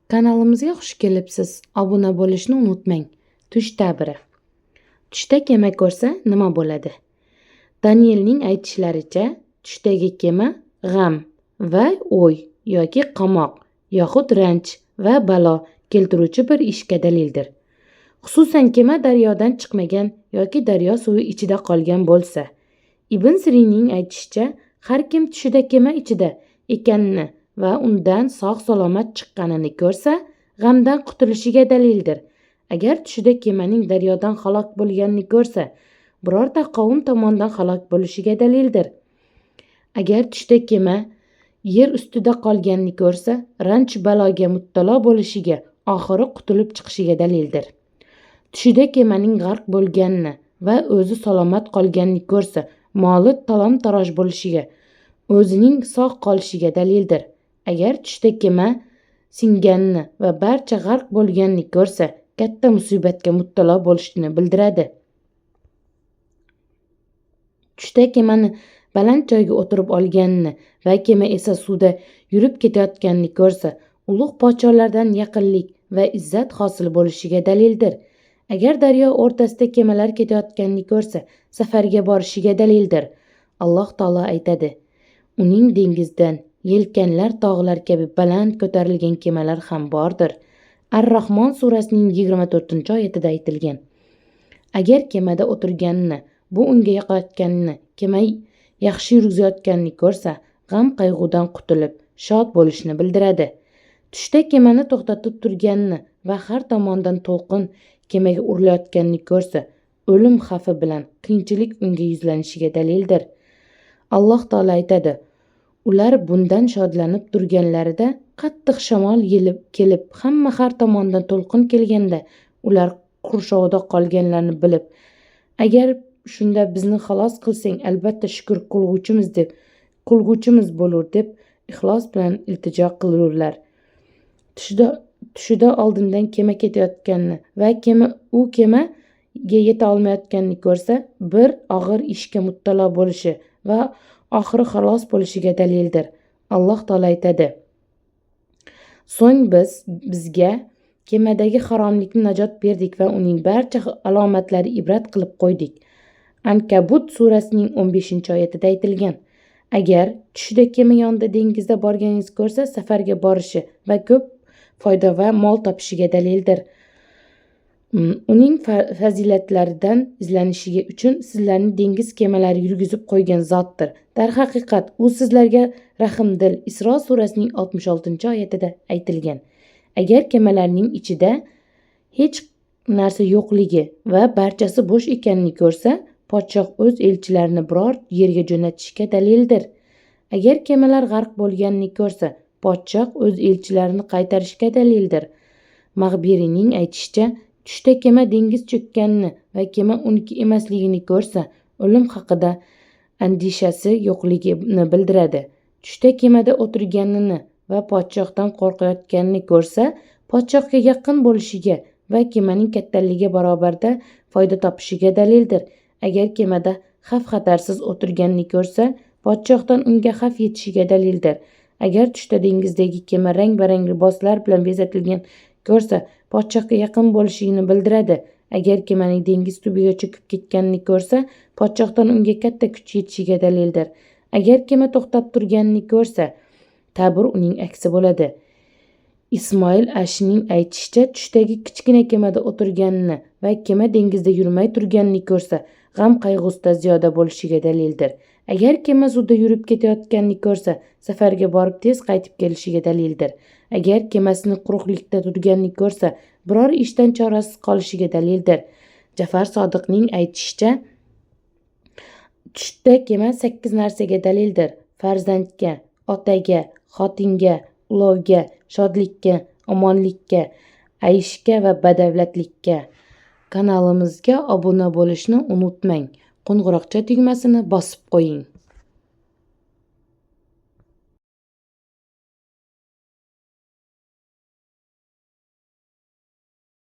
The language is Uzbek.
Kanalimizga xush kelibsiz. Obuna bo'lishni unutmang. Tush ta'biri. Tushda kema ko'rsa nima bo'ladi? Danielning aytishlaricha, tushdagi kema g'am va o'y yoki qamoq yoxud ranj va balo keltiruvchi bir ishga dalildir. Xususan kema daryodan chiqmagan yoki daryo suvi ichida qolgan bo'lsa. Ibn Sirinning aytishicha, har kim tushida kema ichida ekanini va undan sog' salomat chiqqanini ko'rsa, g'amdan qutulishiga dalildir. Agar tushida kemaning daryodan halok bo'lganini ko'rsa, birorta qavm tomonidan halok bo'lishiga dalildir. Agar tushda kema yer ustida qolganini ko'rsa, ranj baloga muttalo bo'lishiga, oxiri qutulib chiqishiga dalildir. Tushida kemaning g'arq bo'lganini va o'zi salomat qolganini ko'rsa, moli talon-taroj bo'lishiga, o'zining sog' qolishiga dalildir. Agar tushda kema singanini va barcha g'arq bo'lganini ko'rsa, katta musibatga muttalo bo'lishini bildiradi. Tushda kemani baland joyga o'tirib olganini va kema esa suvda yurib ketayotganini ko'rsa, ulug' podsholardan yaqinlik va izzat hosil bo'lishiga dalildir. Agar daryo o'rtasida kemalar ketayotganini ko'rsa, safarga borishiga dalildir. Alloh taolo aytadi: uning dengizdan yelkanlar tog'lar kabi baland ko'tarilgan kemalar ham bordir. Ar-Rahmon surasining 24-oyatida aytilgan. Agar kemada o'tirganini, bu unga yoqayotganini, kema yaxshi yurgizayotganini ko'rsa, g'am qayg'udan qutulib, shod bo'lishini bildiradi. Tushda kemani to'xtatib turganini va har tomondan to'lqin kemaga urilayotganini ko'rsa, o'lim xavfi bilan qiyinchilik unga yuzlanishiga dalildir. Alloh taolo aytadi: ular bundan shodlanib turganlarida qattiq shamol kelib, hamma har tomondan to'lqin kelganda, ular qurshovida qolganlarni bilib, agar shunda bizni xalos qilsang, albatta shukr qilguvchimiz bo'lur deb ixlos bilan iltijo qilurlar. Tushida oldindan kema ketayotganini va kemaga yeta olmayotganini ko'rsa, bir og'ir ishga muttalo bo'lishi va oxiri xalos bo'lishiga dalildir. Alloh taolo aytadi: so'ng biz bizga kemadagi haromlikni najot berdik va uning barcha alomatlari ibrat qilib qo'ydik. Ankabut surasining 15-oyatida aytilgan. Agar tushida kema yonida dengizda borganingizni ko'rsa, safarga borishi va ko'p foyda va mol topishiga dalildir. Uning fazilatlaridan izlanishiga uchun sizlarni dengiz kemalari yurgizib qo'ygan zotdir. Darhaqiqat, u sizlarga rahmdil. Isro surasining 66-oyatida aytilgan. Agar kemalarning ichida hech narsa yo'qligi va barchasi bo'sh ekanini ko'rsa, podshoh o'z elchilarini biror yerga jo'natishga dalildir. Agar kemalar g'arq bo'lganini ko'rsa, podshoh o'z elchilarini qaytarishga dalildir. Mag'biriyning aytishicha, tushda kema dengiz cho'kkanini va kema uniki emasligini ko'rsa, o'lim haqida andishasi yo'qligini bildiradi. Tushda kemada o'tirganini va podshohdan qo'rqayotganini ko'rsa, podshohga yaqin bo'lishiga va kemaning kattaligi barobarda foyda topishiga dalildir. Agar kemada xavf-xatarsiz o'tirganini ko'rsa, podshohdan unga xavf yetishiga dalildir. Agar tushda dengizdagi kema rang-barang liboslar bilan bezatilgan ko'rsa, podshohga yaqin bo'lishini bildiradi. Agar kemaning dengiz tubiga cho'kib ketganini ko'rsa, podshohdan unga katta kuch yetishiga dalildir. Agar kema to'xtab turganini ko'rsa, ta'bir uning aksi bo'ladi. Ismoil Ashning aytishicha, tushdagi kichkina kemada o'tirganini va kema dengizda yurmay turganini ko'rsa, g'am qayg'usida ziyoda bo'lishiga dalildir. Agar kema suvda yurib ketayotganini ko'rsa, safarga borib tez qaytib kelishiga dalildir. Agar kemasini quruqlikda turganini ko'rsa, biror ishdan chorasiz qolishiga dalildir. Jafar Sodiqning aytishicha, tushda kema 8 narsaga dalildir: farzandga, otaga, xotinga, ulovga, shodlikka, omonlikka, ayishga va badavlatlikka. Kanalimizga obuna bo'lishni unutmang. Qo'ng'iroqcha tugmasini bosib qo'ying.